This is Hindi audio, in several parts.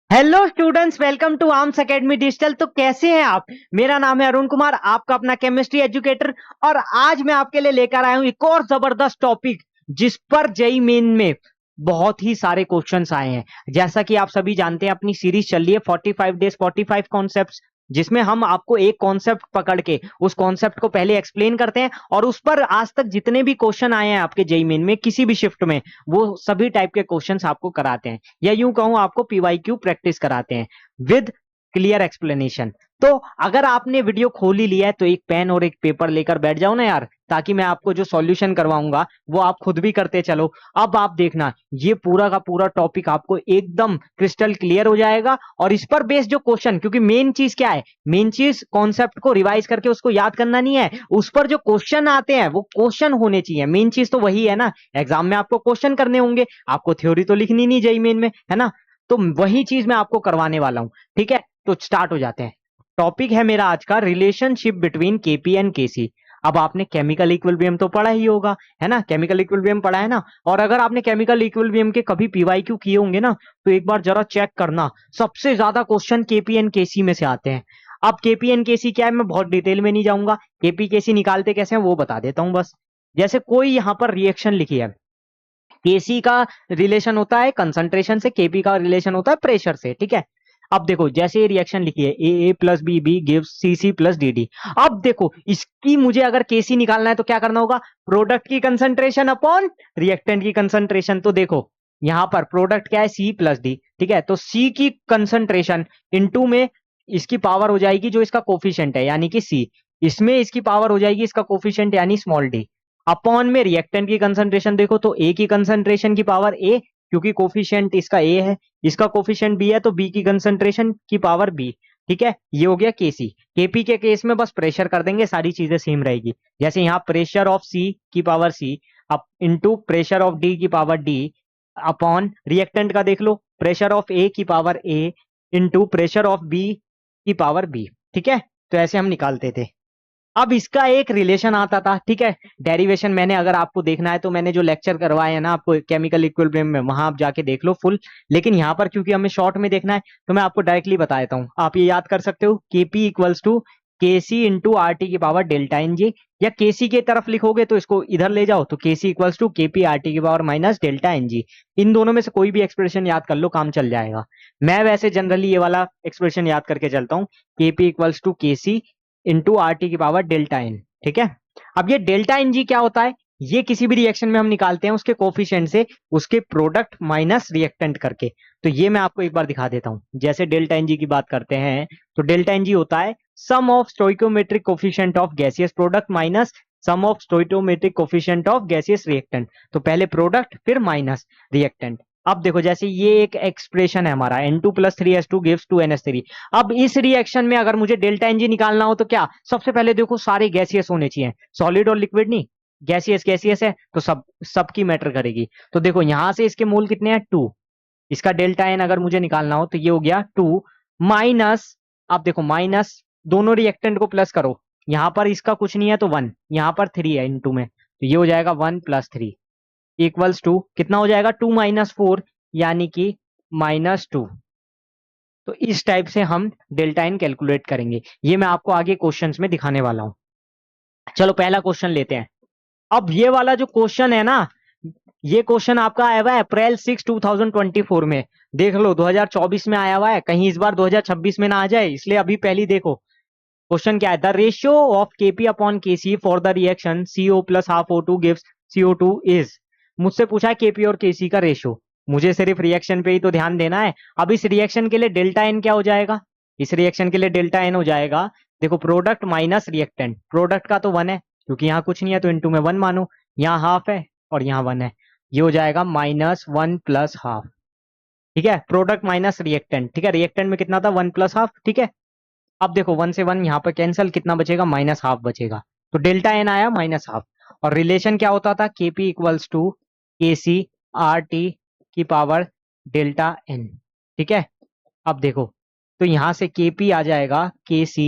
Hello students, welcome to Arms Academy Digital. तो कैसे हैं आप? मेरा नाम है अरुण कुमार, आपका अपना केमिस्ट्री एजुकेटर। और आज मैं आपके लिए लेकर आया हूं एक और जबरदस्त टॉपिक, जिस पर जेई मेन में बहुत ही सारे क्वेश्चंस आए हैं। जैसा कि आप सभी जानते हैं, अपनी सीरीज चल रही है 45 डेज 45 कॉन्सेप्ट्स, जिसमें हम आपको एक कॉन्सेप्ट पकड़ के उस कॉन्सेप्ट को पहले एक्सप्लेन करते हैं, और उस पर आज तक जितने भी क्वेश्चन आए हैं आपके जेई मेन में किसी भी शिफ्ट में, वो सभी टाइप के क्वेश्चंस आपको कराते हैं, या यूं कहूं आपको पीवाईक्यू प्रैक्टिस कराते हैं विद क्लियर एक्सप्लेनेशन। तो अगर आपने वीडियो खोल ही लिया है तो एक पेन और एक पेपर लेकर बैठ जाओ ना यार, ताकि मैं आपको जो सॉल्यूशन करवाऊंगा वो आप खुद भी करते चलो। अब आप देखना, ये पूरा का पूरा टॉपिक आपको एकदम क्रिस्टल क्लियर हो जाएगा। और इस पर बेस्ड जो क्वेश्चन, क्योंकि मेन चीज क्या है, मेन चीज कॉन्सेप्ट को रिवाइज करके उसको याद करना नहीं है, उस पर जो क्वेश्चन आते हैं वो क्वेश्चन होने चाहिए। मेन चीज तो वही है ना, एग्जाम में आपको क्वेश्चन करने होंगे, आपको थ्योरी तो लिखनी नहीं जेई मेन में, है ना। तो वही चीज मैं आपको करवाने वाला हूं। ठीक है, तो स्टार्ट हो जाते हैं। टॉपिक है मेरा आज का रिलेशनशिप बिटवीन केपी एंड केसी। अब आपने केमिकल इक्विलिब्रियम तो पढ़ा ही होगा, है ना, केमिकल इक्विलिब्रियम पढ़ा है ना। और अगर आपने केमिकल इक्विलिब्रियम के कभी पीवाईक्यू किए होंगे ना, तो एक बार जरा चेक करना, सबसे ज्यादा क्वेश्चन केपी एंड केसी में से आते हैं। अब केपी एंड केसी क्या है, मैं बहुत डिटेल में नहीं जाऊंगा, केपी केसी निकालते कैसे हैं वो बता देता हूं बस। जैसे कोई यहां पर रिएक्शन लिखी है, केसी का रिलेशन होता है कंसंट्रेशन से, केपी का रिलेशन होता है प्रेशर से। ठीक है, अब देखो जैसे ये रिएक्शन लिखी है, A plus B B gives C C plus D D. अब देखो इसकी मुझे अगर केसी निकालना है तो क्या करना होगा, प्रोडक्ट की कंसंट्रेशन अपॉन रिएक्टेंट की कंसंट्रेशन। तो देखो यहां पर प्रोडक्ट क्या है, सी प्लस डी। ठीक है, तो सी की कंसंट्रेशन इनटू में इसकी पावर हो जाएगी जो इसका कोफिशिएंट है यानी कि सी, इसमें इसकी पावर हो जाएगी इसका कोफिशिएंट यानी स्मॉल डी, अपॉन में रिएक्टेंट की कंसंट्रेशन। देखो तो ए की कंसंट्रेशन की पावर ए, क्योंकि कोफिशिएंट इसका ए है, इसका कोफिशिएंट बी है, तो बी की कंसंट्रेशन की पावर बी। ठीक है, ये हो गया केसी। केपी के केस में बस प्रेशर कर देंगे, सारी चीजें सेम रहेगी। जैसे यहाँ प्रेशर ऑफ सी की power C up into pressure of D की पावर डी, अपॉन रिएक्टेंट का देख लो, प्रेशर ऑफ ए की power A into pressure of B की पावर बी। ठीक है, तो ऐसे हम निकालते थे। अब इसका एक रिलेशन आता था। ठीक है, डेरिवेशन मैंने, अगर आपको देखना है तो मैंने जो लेक्चर करवाए हैं ना आपको केमिकल इक्विलिब्रियम में, वहां आप जाके देख लो फुल। लेकिन यहाँ पर क्योंकि हमें शॉर्ट में देखना है तो मैं आपको डायरेक्टली बता देता हूँ। आप ये याद कर सकते हो, केपी इक्वल्स टू के सी इंटू आर टी की पावर डेल्टा एन जी, या केसी की तरफ लिखोगे तो इसको इधर ले जाओ, तो KC equals to KP R T की power minus delta N G. इन दोनों में से कोई भी एक्सप्रेशन याद कर लो, काम चल जाएगा। मैं वैसे जनरली ये वाला एक्सप्रेशन याद करके चलता हूँ, केपी इक्वल्स टू के सी इंटू आर टी की पावर डेल्टा एन। ठीक है, अब ये डेल्टा एन जी क्या होता है, ये किसी भी रिएक्शन में हम निकालते हैं उसके कोफिशिएंट से उसके प्रोडक्ट माइनस रिएक्टेंट करके। तो ये मैं आपको एक बार दिखा देता हूं। जैसे डेल्टा एन जी की बात करते हैं, तो डेल्टा एन जी होता है sum of stoichiometric coefficient of gaseous product minus sum of stoichiometric coefficient of gaseous reactant. तो पहले प्रोडक्ट फिर माइनस रिएक्टेंट। अब देखो जैसे ये एक एक्सप्रेशन है हमारा, N2 plus three S two gives two NH3। अब इस रिएक्शन में अगर मुझे डेल्टा एनजी निकालना हो तो क्या, सबसे पहले देखो सारे गैसियस होने चाहिए, सॉलिड और लिक्विड नहीं, गैसियस गैसियस है तो सब की मैटर करेगी। तो देखो यहां से इसके मोल कितने हैं, टू। इसका डेल्टा एन अगर मुझे निकालना हो तो ये हो गया टू माइनस, अब देखो माइनस, दोनों रिएक्टेंट को प्लस करो, यहां पर इसका कुछ नहीं है तो वन, यहां पर थ्री है इनटू में, तो ये हो जाएगा one plus three equals to कितना हो जाएगा, टू माइनस फोर यानी कि माइनस टू। तो इस टाइप से हम डेल्टा एन कैलकुलेट करेंगे, ये मैं आपको आगे क्वेश्चंस में दिखाने वाला हूं। चलो पहला क्वेश्चन लेते हैं। अब ये वाला जो क्वेश्चन है ना, ये क्वेश्चन आपका आया हुआ है अप्रैल 6 2024 में। देख लो 2024 में आया हुआ है, कहीं इस बार 2026 में ना आ जाए, इसलिए अभी पहली देखो। क्वेश्चन क्या है, the ratio of KP upon KC for the reaction CO plus half O two gives CO2 is. मुझसे पूछा है केपी और केसी का रेशियो, मुझे सिर्फ रिएक्शन पे ही तो ध्यान देना है। अब इस रिएक्शन के लिए डेल्टा एन क्या हो जाएगा, इस रिएक्शन के लिए डेल्टा एन हो जाएगा, देखो प्रोडक्ट माइनस रिएक्टेंट, प्रोडक्ट का तो वन है क्योंकि यहाँ कुछ नहीं है तो इनटू में वन मानो, यहाँ हाफ है और यहाँ वन है, ये हो जाएगा माइनस वन प्लस हाफ। ठीक है, प्रोडक्ट माइनस रिएक्टेंट। ठीक है, रिएक्टेंट में कितना था, वन प्लस हाफ। ठीक है, अब देखो वन से वन यहाँ पर कैंसिल, कितना बचेगा, माइनस हाफ बचेगा, तो डेल्टा एन आया माइनस हाफ। और रिलेशन क्या होता था, केपी इक्वल्स टू के सी आर टी की पावर डेल्टा एन। ठीक है, अब देखो तो यहां से केपी आ जाएगा के सी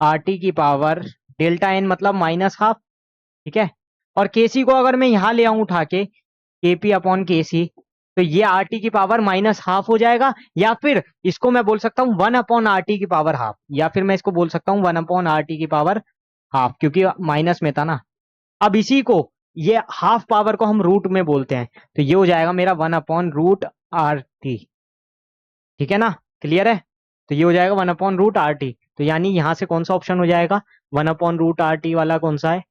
आर टी की पावर डेल्टा एन मतलब माइनस हाफ। ठीक है, और केसी को अगर मैं यहां ले आऊं उठा के, केपी अपॉन केसी, तो ये आर टी की पावर माइनस हाफ हो जाएगा, या फिर इसको मैं बोल सकता हूँ 1/RT की पावर हाफ, या फिर मैं इसको बोल सकता हूँ 1/RT की पावर हाफ, क्योंकि माइनस में था ना। अब इसी को, ये हाफ पावर को हम रूट में बोलते हैं, तो ये हो जाएगा मेरा 1/√RT। ठीक है ना, क्लियर है? तो ये हो जाएगा 1/√RT। तो यानी यहां से कौन सा ऑप्शन हो जाएगा, 1/√RT वाला कौन सा है,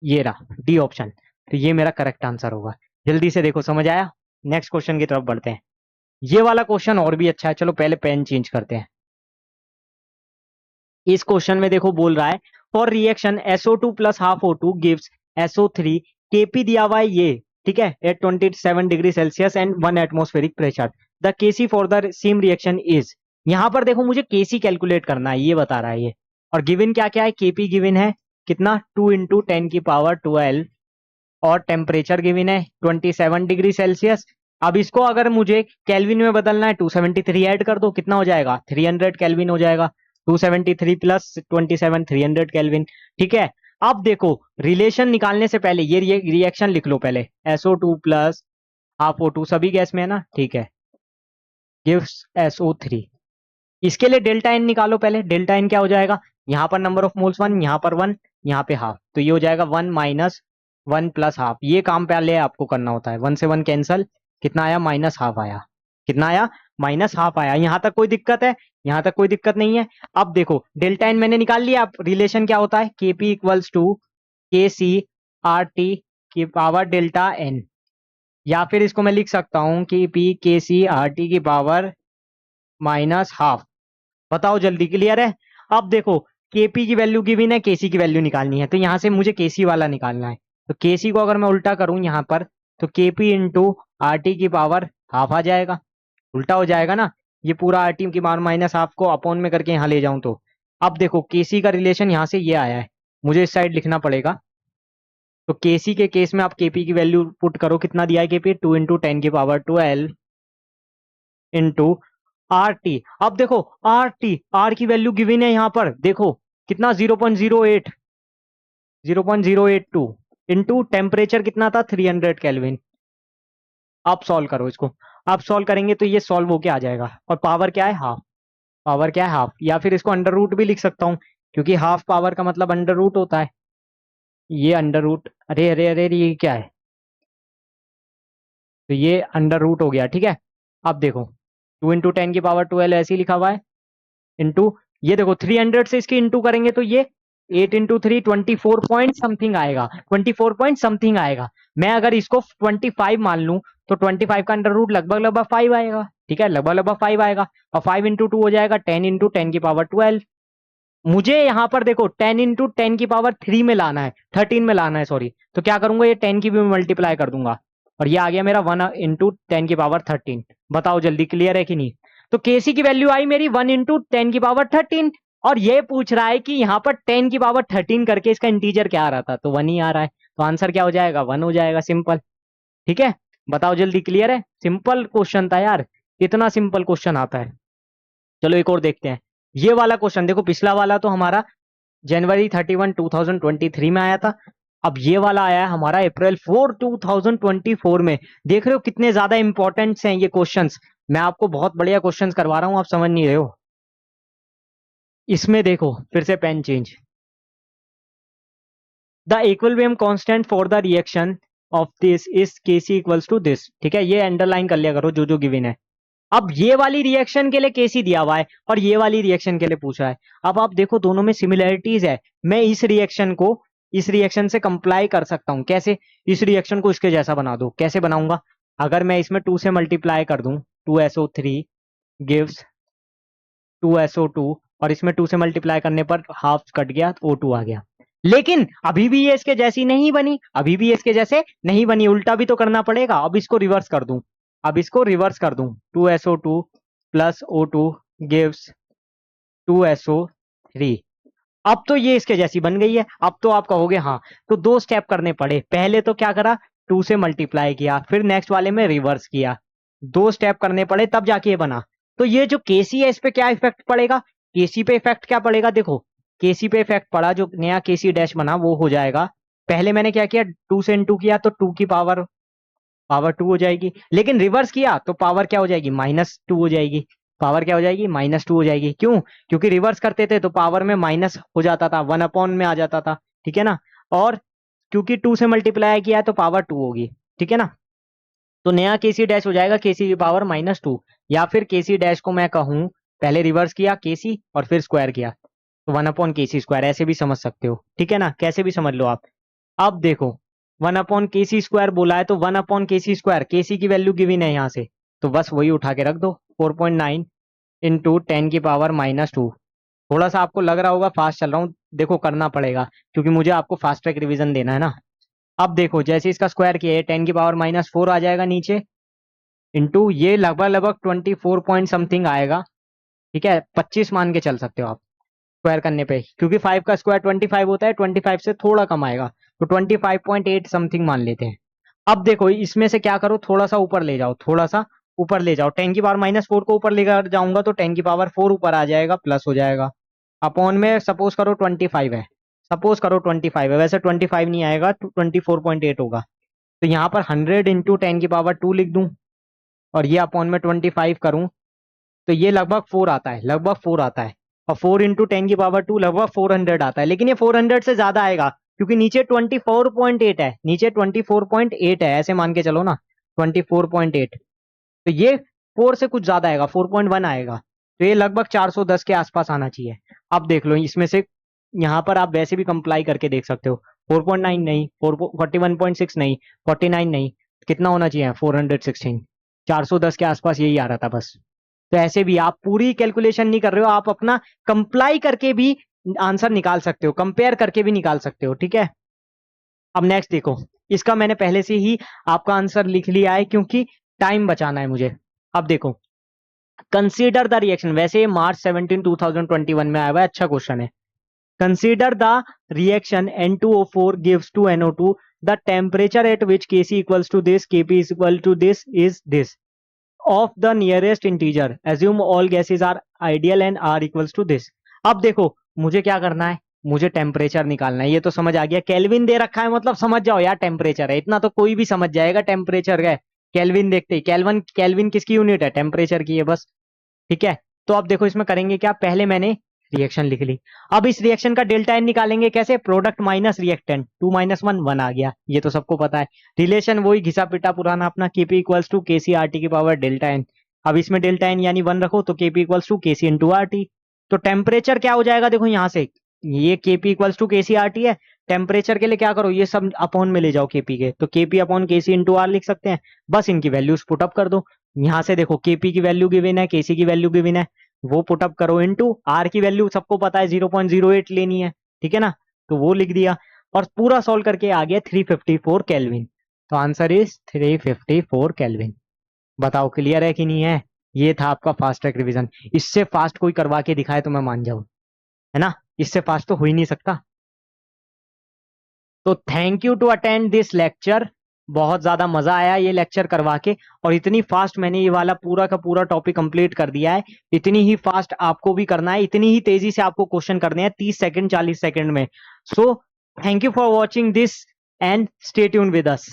ये रहा डी ऑप्शन। तो ये मेरा करेक्ट आंसर होगा। जल्दी से देखो, समझ आया? नेक्स्ट क्वेश्चन की तरफ बढ़ते हैं। ये वाला क्वेश्चन और भी अच्छा है, चलो पहले पेन चेंज करते हैं। इस क्वेश्चन में देखो बोल रहा है, for reaction SO2 plus half O2 gives SO3, Kp दिया हुआ है ये, ठीक है, at 27 degree Celsius and 1 atmospheric pressure. The Kc for the same reaction is. यहां पर देखो मुझे Kc कैलकुलेट करना है, ये बता रहा है ये। और गिवन क्या क्या है, Kp गिवन है कितना, 2 × 10⁻12, और टेम्परेचर गिवन है 27 डिग्री सेल्सियस। अब इसको अगर मुझे केल्विन में बदलना है, 273 ऐड कर दो, कितना हो जाएगा, 300 केल्विन हो जाएगा। 273 प्लस 27, 300 केल्विन। ठीक है, अब देखो रिलेशन निकालने से पहले ये रिएक्शन लिख लो पहले, SO2 प्लस हाफ O2 सभी गैस में है ना, ठीक है, गिव्स SO3। इसके लिए डेल्टा एन निकालो पहले। डेल्टा एन क्या हो जाएगा, यहाँ पर नंबर ऑफ मोल्स 1, यहाँ पर 1, यहाँ पे हाफ, तो ये हो जाएगा 1 माइनस 1 प्लस हाफ। ये काम पहले आपको करना होता है। 1 से 1 कैंसल, कितना आया, माइनस हाफ आया। कितना आया, माइनस हाफ आया। यहां तक कोई दिक्कत है, यहां तक कोई दिक्कत नहीं है। अब देखो डेल्टा एन मैंने निकाल लिया। अब रिलेशन क्या होता है, केपी इक्वल्स टू के सी आर टी की पावर डेल्टा एन, या फिर इसको मैं लिख सकता हूं कि पी के सी आर टी की पावर माइनस हाफ। बताओ जल्दी, क्लियर है? अब देखो केपी की वैल्यू गिवन है, केसी की वैल्यू निकालनी है, तो यहां से मुझे केसी वाला निकालना है। तो केसी को अगर मैं उल्टा करूं यहां पर, तो केपी इंटू आर टी की पावर हाफ आ जाएगा। उल्टा हो जाएगा ना, ये पूरा आर टी की पावर माइनस हाफ को अपॉन में करके यहां ले जाऊं तो। अब देखो केसी का रिलेशन यहां से ये आया है, मुझे इस साइड लिखना पड़ेगा। तो केसी के केस में आप केपी की वैल्यू पुट करो, कितना दिया है केपी, 2 × 10⁻12 इंटू आर टी। अब देखो आर टी, आर की वैल्यू गिवन है यहाँ पर, देखो कितना, 0.08, 0.082 इंटू टेम्परेचर कितना था, 300 केल्विन। आप सॉल्व करो इसको, आप सॉल्व करेंगे तो ये सॉल्व होके आ जाएगा। और पावर क्या है, हाफ। पावर क्या है, हाफ, या फिर इसको अंडर रूट भी लिख सकता हूँ, क्योंकि हाफ पावर का मतलब अंडर रूट होता है। ये अंडर रूट, अरे अरे अरे ये क्या है, तो ये अंडर रूट हो गया, ठीक है। अब देखो 2 × 10⁻12 ऐसे ही लिखा हुआ है, इंटू ये देखो 300 से इसकी इंटू करेंगे तो ये 8 × 3 24 पॉइंट समथिंग आएगा, 24 पॉइंट समथिंग आएगा। मैं अगर इसको 25 मान लूं तो 25 का अंडर रूट लगभग लगभग 5 आएगा, ठीक है, लगभग लगभग 5 आएगा। और 5 × 2 हो जाएगा 10 × 10⁻12। मुझे यहां पर देखो 10 × 10⁻3 में लाना है, 13 में लाना है, सॉरी। तो क्या करूंगा, ये 10 की भी मल्टीप्लाई कर दूंगा, और ये आ गया मेरा 1 × 10⁻13। बताओ जल्दी, क्लियर है कि नहीं? तो केसी की वैल्यू आई मेरी 1 × 10⁻13, और ये पूछ रहा है कि यहाँ पर 10⁻13 करके इसका इंटीजर क्या आ रहा था, तो 1 ही आ रहा है। तो आंसर क्या हो जाएगा, 1 हो जाएगा, सिंपल। ठीक है, बताओ जल्दी, क्लियर है? सिंपल क्वेश्चन था यार, इतना सिंपल क्वेश्चन आता है। चलो एक और देखते हैं। ये वाला क्वेश्चन देखो, पिछला वाला तो हमारा जनवरी 31, 2023 में आया था। अब ये वाला आया है हमारा April 4, 2024 में। देख रहे हो कितने ज्यादा इंपॉर्टेंट हैं ये क्वेश्चंस। मैं आपको बहुत बढ़िया क्वेश्चंस करवा रहा हूं, आप समझ नहीं रहे हो। इसमें देखो फिर से pen change. The equilibrium constant for the reaction of this is Kc equals to this. ठीक है, ये अंडरलाइन कर लिया करो जो जो गिवन है। अब ये वाली रिएक्शन के लिए Kc दिया हुआ है, और ये वाली रिएक्शन के लिए पूछा है। अब आप देखो दोनों में सिमिलरिटीज है। मैं इस रिएक्शन को इस रिएक्शन से कंप्लाई कर सकता हूं, कैसे? इस रिएक्शन को इसके जैसा बना दो, कैसे बनाऊंगा? अगर मैं इसमें 2 से मल्टीप्लाई कर दूं, 2SO3 गिव्स 2SO2, और इसमें 2 से मल्टीप्लाई करने पर हाफ कट गया, तो O2 आ गया। लेकिन अभी भी ये इसके जैसी नहीं बनी, अभी भी ये इसके जैसे नहीं बनी, उल्टा भी तो करना पड़ेगा। अब इसको रिवर्स कर दूं, अब इसको रिवर्स कर दूं, 2SO2 plus O2 gives 2SO3। अब तो ये इसके जैसी बन गई है। अब तो आप कहोगे हाँ, तो 2 स्टेप करने पड़े। पहले तो क्या करा, 2 से मल्टीप्लाई किया, फिर नेक्स्ट वाले में रिवर्स किया, 2 स्टेप करने पड़े, तब जाके ये बना। तो ये जो केसी है इस पे क्या इफेक्ट पड़ेगा, केसी पे इफेक्ट क्या पड़ेगा, देखो केसी पे इफेक्ट पड़ा, जो नया केसी डैश बना वो हो जाएगा। पहले मैंने क्या किया, 2 से इंटू किया तो 2 की पावर पावर 2 हो जाएगी। लेकिन रिवर्स किया तो पावर क्या हो जाएगी, -2 हो जाएगी। पावर क्या हो जाएगी, -2 हो जाएगी। क्यों? क्योंकि रिवर्स करते थे तो पावर में माइनस हो जाता था, 1 में आ जाता था, ठीक है ना। और क्योंकि 2 से मल्टीप्लाई किया है तो पावर 2 होगी, ठीक है ना। तो नया केसी डैश हो जाएगा केसी की पावर -2, या फिर केसी डैश को मैं कहूं, पहले रिवर्स किया केसी और फिर स्क्वायर किया तो 1/KC², ऐसे भी समझ सकते हो, ठीक है ना, कैसे भी समझ लो आप। अब देखो 1/KC² बोला है तो 1/KC², केसी की वैल्यू गिवन है यहाँ से, तो बस वही उठा के रख दो, 4.9 इंटू 10⁻²। थोड़ा सा आपको लग रहा होगा फास्ट चल रहा हूँ, देखो करना पड़ेगा क्योंकि मुझे आपको फास्ट ट्रैक रिवीजन देना है ना। अब देखो जैसे इसका स्क्वायर किया है 10⁻⁴ आ जाएगा नीचे, इंटू ये लगभग लगभग 24 पॉइंट समथिंग आएगा, ठीक है, 25 मान के चल सकते हो आप स्क्वायर करने पे, क्योंकि 5 का स्क्वायर 25 होता है, 25 से थोड़ा कम आएगा, तो 25.8 समथिंग मान लेते हैं। अब देखो इसमें से क्या करो, थोड़ा सा ऊपर ले जाओ, थोड़ा सा ऊपर ले जाओ, 10⁻⁴ को ऊपर लेकर जाऊंगा तो 10⁻⁴ ऊपर आ जाएगा, प्लस हो जाएगा, अपॉन में सपोज करो 25 है, सपोज करो 25 है, वैसे 25 नहीं आएगा, 24.8 होगा। तो यहाँ पर 100 इंटू 10⁻² लिख दूं और ये अपॉन में 25 करूं तो ये लगभग 4 आता है, लगभग 4 आता है, और 4 इंटू 10⁻² लगभग 400 आता है। लेकिन ये 400 से ज्यादा आएगा क्योंकि नीचे 24.8 है, नीचे 24.8 है, ऐसे मान के चलो ना, 24.8, तो ये 4 से कुछ ज्यादा आएगा, 4.1 आएगा, तो ये लगभग 410 के आसपास आना चाहिए। अब देख लो इसमें से, यहाँ पर आप वैसे भी कंप्लाई करके देख सकते हो, 4.9 नहीं, 41.6 नहीं, 49 नहीं, कितना होना चाहिए, 416, 410 के आसपास यही आ रहा था बस। तो ऐसे भी आप पूरी कैलकुलेशन नहीं कर रहे हो, आप अपना कंप्लाई करके भी आंसर निकाल सकते हो, कंपेयर करके भी निकाल सकते हो, ठीक है। अब नेक्स्ट देखो, इसका मैंने पहले से ही आपका आंसर लिख लिया है क्योंकि टाइम बचाना है मुझे। अब देखो, कंसीडर द रिएक्शन, वैसे मार्च 17 2021 में आया हुआ है, अच्छा क्वेश्चन है। Consider the reaction N2O4 gives to NO2, the temperature at which Kc equals to this, Kp is equal to this is this of the nearest integer, assume all gases are ideal and R equals to this। अब देखो मुझे क्या करना है, मुझे टेम्परेचर निकालना है, ये तो समझ आ गया, केल्विन दे रखा है मतलब समझ जाओ यार टेम्परेचर है, इतना तो कोई भी समझ जाएगा टेम्परेचर है। केल्विन देखते ही, केल्विन केल्विन किसकी यूनिट है, टेम्परेचर की है बस, ठीक है। तो अब देखो इसमें करेंगे क्या, पहले मैंने रिएक्शन लिख ली, अब इस रिएक्शन का डेल्टा एन निकालेंगे कैसे, प्रोडक्ट माइनस रिएक्टेंट, 2 - 1 1 आ गया, ये तो सबको पता है। रिलेशन वही घिसा पिटा पुराना अपना, KP equals to KC R T की पावर डेल्टा एन। अब इसमें डेल्टा एन यानी 1 रखो तो KP equals to KC into R T. तो टेम्परेचर क्या हो जाएगा, देखो यहां से, ये KP equals to KC R T है, टेम्परेचर के लिए क्या करो, ये सब अपॉन में ले जाओ केपी के, तो KP upon KC into R लिख सकते हैं, बस इनकी वैल्यूज पुटअप कर दो। यहां से देखो केपी की वैल्यू गिवन है, केसी की वैल्यू गिवन है, वो पुटअप करो, इनटू आर की वैल्यू सबको पता है 0.08 लेनी है, ठीक है ना, तो वो लिख दिया और पूरा सॉल्व करके आ गया 354 केल्विन। तो आंसर इज 354 केल्विन। बताओ क्लियर है कि नहीं है। ये था आपका फास्ट ट्रैक रिवीजन, इससे फास्ट कोई करवा के दिखाए तो मैं मान जाऊं, है ना, इससे फास्ट तो हो ही नहीं सकता। तो thank you to attend this lecture, बहुत ज्यादा मजा आया ये लेक्चर करवा के, और इतनी फास्ट मैंने ये वाला पूरा का पूरा टॉपिक कंप्लीट कर दिया है, इतनी ही फास्ट आपको भी करना है, इतनी ही तेजी से आपको क्वेश्चन करने हैं 30 सेकंड 40 सेकंड में। So thank you for watching this and stay tuned with us.